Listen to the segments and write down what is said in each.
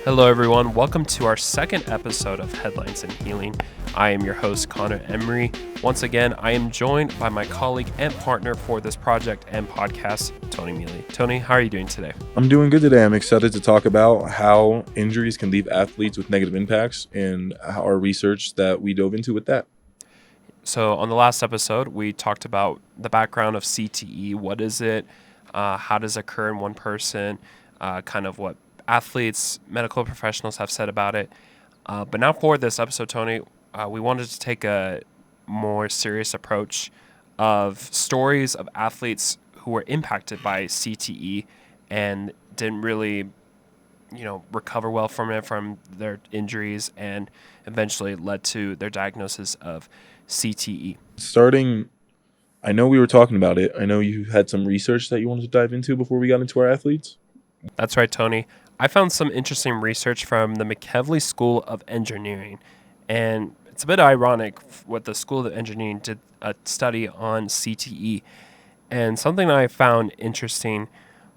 Hello, everyone. Welcome to our second episode of Headlines and Healing. I am your host, Connor Emery. Once again, I am joined by my colleague and partner for this project and podcast, Tony Miele. Tony, how are you doing today? I'm doing good today. I'm excited to talk about how injuries can leave athletes with negative impacts and our research that we dove into with that. So on the last episode, we talked about the background of CTE. What is it? How does it occur in one person? Kind of what athletes, medical professionals have said about it. But now for this episode, Tony, we wanted to take a more serious approach of stories of athletes who were impacted by CTE and didn't really, recover well from it, from their injuries, and eventually led to their diagnosis of CTE. I know we were talking about it. I know you had some research that you wanted to dive into before we got into our athletes. That's right, Tony. I found some interesting research from the McKevley School of Engineering, and it's a bit ironic what the School of Engineering did a study on CTE. And something I found interesting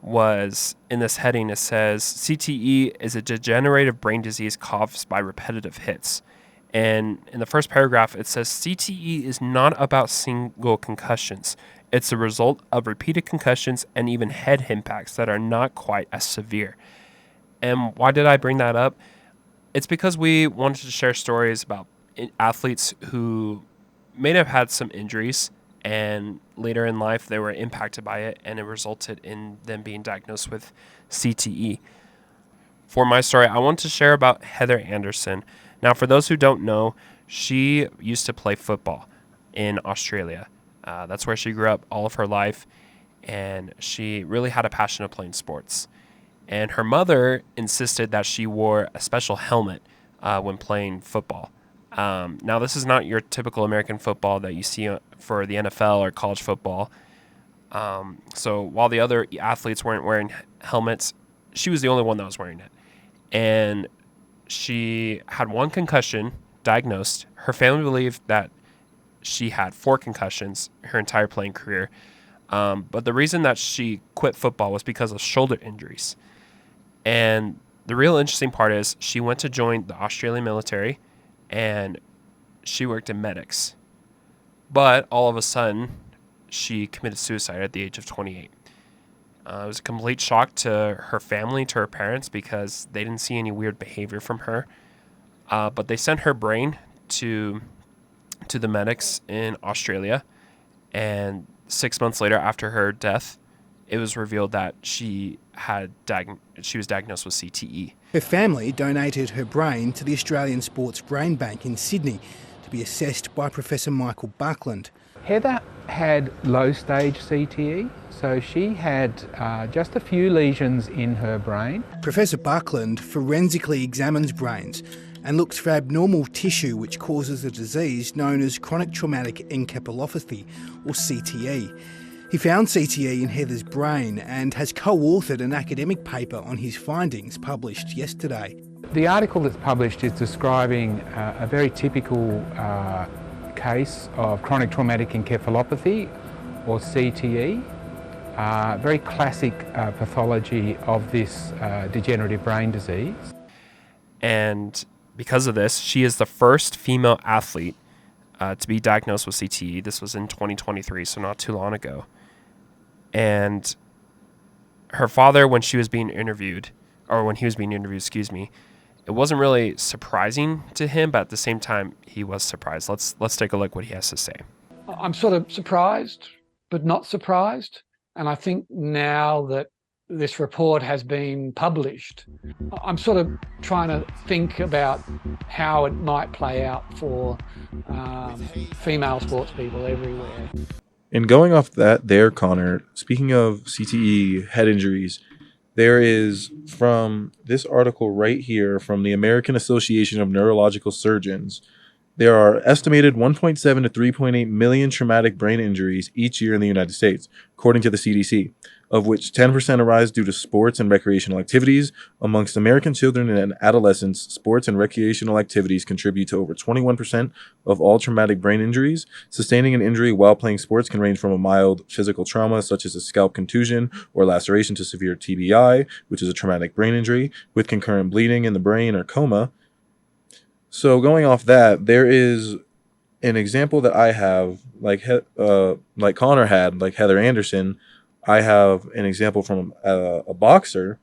was in this heading, it says CTE is a degenerative brain disease caused by repetitive hits. And in the first paragraph, it says CTE is not about single concussions. It's a result of repeated concussions and even head impacts that are not quite as severe. And why did I bring that up? It's because we wanted to share stories about athletes who may have had some injuries and later in life they were impacted by it and it resulted in them being diagnosed with CTE. For my story, I want to share about Heather Anderson. Now, for those who don't know, she used to play football in Australia. That's where she grew up all of her life, and she really had a passion of playing sports. And her mother insisted that she wore a special helmet when playing football. Now, this is not your typical American football that you see for the NFL or college football. So while the other athletes weren't wearing helmets, she was the only one that was wearing it. And she had one concussion diagnosed. Her family believed that she had 4 concussions her entire playing career. But the reason that she quit football was because of shoulder injuries. And the real interesting part is she went to join the Australian military and she worked in medics. But all of a sudden, she committed suicide at the age of 28. It was a complete shock to her family, to her parents, because they didn't see any weird behavior from her. But they sent her brain to the medics in Australia. And 6 months later, after her death, it was revealed that she was diagnosed with CTE. Her family donated her brain to the Australian Sports Brain Bank in Sydney to be assessed by Professor Michael Buckland. Heather had low-stage CTE, so she had just a few lesions in her brain. Professor Buckland forensically examines brains and looks for abnormal tissue which causes a disease known as chronic traumatic encephalopathy, or CTE. He found CTE in Heather's brain and has co-authored an academic paper on his findings published yesterday. The article that's published is describing a very typical case of chronic traumatic encephalopathy, or CTE, very classic pathology of this degenerative brain disease. And because of this, she is the first female athlete to be diagnosed with CTE. This was in 2023, so not too long ago. And her father, when he was being interviewed, it wasn't really surprising to him, but at the same time, he was surprised. Let's take a look what he has to say. I'm sort of surprised, but not surprised. And I think now that this report has been published, I'm sort of trying to think about how it might play out for female sports people everywhere. And going off that there, Connor, speaking of CTE head injuries, there is, from this article right here from the American Association of Neurological Surgeons, there are estimated 1.7 to 3.8 million traumatic brain injuries each year in the United States, according to the CDC. of which 10% arise due to sports and recreational activities. Amongst American children and adolescents, sports and recreational activities contribute to over 21% of all traumatic brain injuries. Sustaining an injury while playing sports can range from a mild physical trauma, such as a scalp contusion or laceration, to severe TBI, which is a traumatic brain injury, with concurrent bleeding in the brain or coma. So, going off that, there is an example that I have, like Connor had, like Heather Anderson. I have an example from a boxer,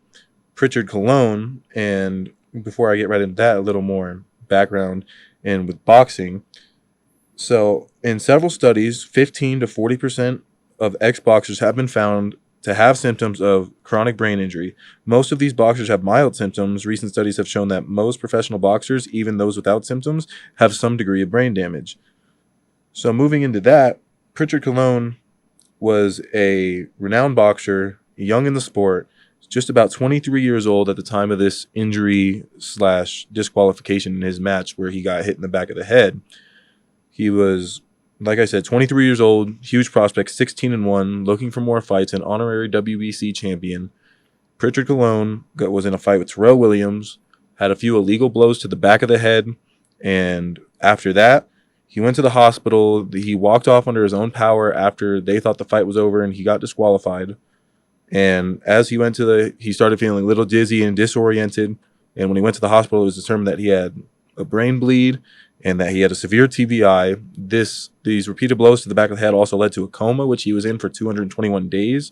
Pritchard Cologne. And before I get right into that, a little more background and with boxing. So, in several studies, 15 to 40% of ex boxers have been found to have symptoms of chronic brain injury. Most of these boxers have mild symptoms. Recent studies have shown that most professional boxers, even those without symptoms, have some degree of brain damage. So, moving into that, Pritchard Cologne was a renowned boxer, young in the sport, just about 23 years old at the time of this injury slash disqualification in his match where he got hit in the back of the head. He was, like I said, 23 years old, huge prospect, 16-1, looking for more fights, an honorary WBC champion. Pritchard Cologne was in a fight with Terrell Williams, had a few illegal blows to the back of the head, and after that, he went to the hospital. He walked off under his own power after they thought the fight was over, and he got disqualified. And as he went he started feeling a little dizzy and disoriented. And when he went to the hospital, it was determined that he had a brain bleed and that he had a severe TBI. These repeated blows to the back of the head also led to a coma, which he was in for 221 days.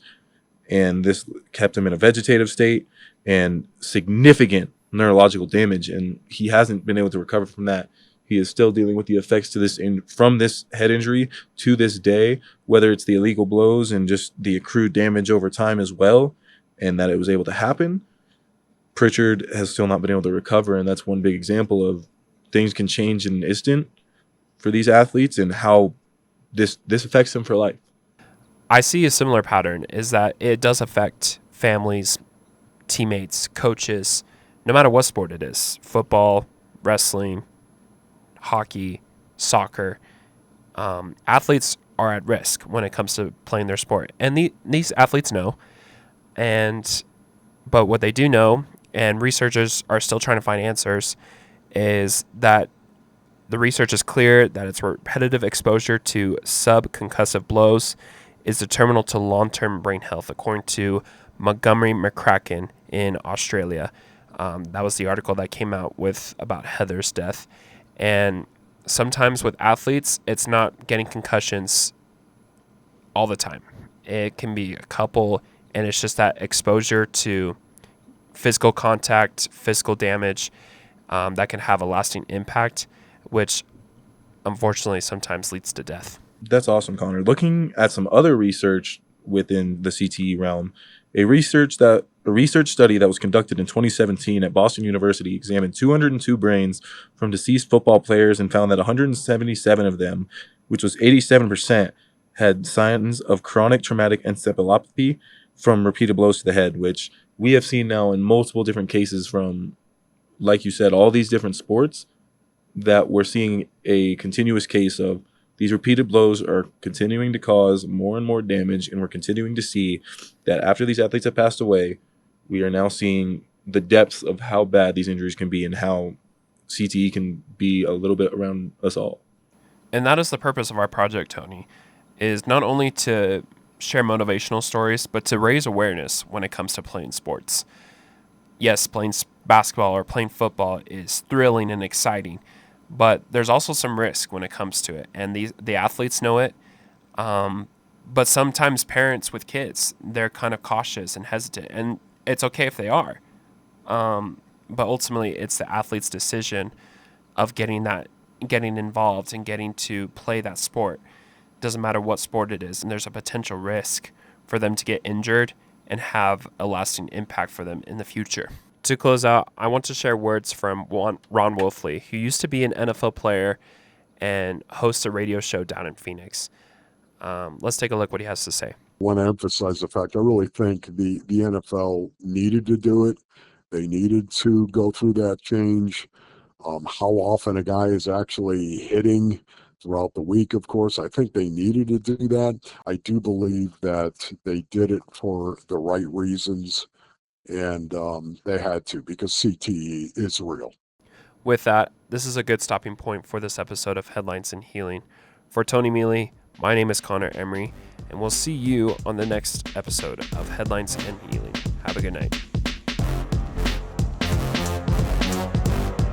And this kept him in a vegetative state and significant neurological damage. And he hasn't been able to recover from that. He is still dealing with the effects from this head injury to this day, whether it's the illegal blows and just the accrued damage over time as well, and that it was able to happen. Pritchard has still not been able to recover, and that's one big example of things can change in an instant for these athletes and how this affects them for life. I see a similar pattern, is that it does affect families, teammates, coaches, no matter what sport it is, football, wrestling, hockey, soccer. Athletes are at risk when it comes to playing their sport. And these athletes know. But what they do know, and researchers are still trying to find answers, is that the research is clear that it's repetitive exposure to subconcussive blows is detrimental to long-term brain health, according to Montgomery McCracken in Australia. That was the article that came out about Heather's death. And sometimes with athletes, it's not getting concussions all the time. It can be a couple, and it's just that exposure to physical contact, physical damage that can have a lasting impact, which unfortunately sometimes leads to death. That's awesome, Connor. Looking at some other research within the CTE realm, a research study that was conducted in 2017 at Boston University examined 202 brains from deceased football players and found that 177 of them, which was 87%, had signs of chronic traumatic encephalopathy from repeated blows to the head, which we have seen now in multiple different cases from, like you said, all these different sports, that we're seeing a continuous case of these repeated blows are continuing to cause more and more damage, and we're continuing to see that after these athletes have passed away, we are now seeing the depths of how bad these injuries can be and how CTE can be a little bit around us all. And that is the purpose of our project, Tony, is not only to share motivational stories, but to raise awareness when it comes to playing sports. Yes, playing basketball or playing football is thrilling and exciting, but there's also some risk when it comes to it, and the athletes know it. But sometimes parents with kids, they're kind of cautious and hesitant, and it's okay if they are. But ultimately, it's the athlete's decision of getting involved and getting to play that sport. Doesn't matter what sport it is, and there's a potential risk for them to get injured and have a lasting impact for them in the future. To close out, I want to share words from Ron Wolfley, who used to be an NFL player and hosts a radio show down in Phoenix. Let's take a look what he has to say. I want to emphasize the fact I really think the NFL needed to do it. They needed to go through that change. How often a guy is actually hitting throughout the week, of course. I think they needed to do that. I do believe that they did it for the right reasons, and they had to, because CTE is real. With that, this is a good stopping point for this episode of Headlines and Healing. For Tony Miele, my name is Connor Emery, and we'll see you on the next episode of Headlines and Healing. Have a good night.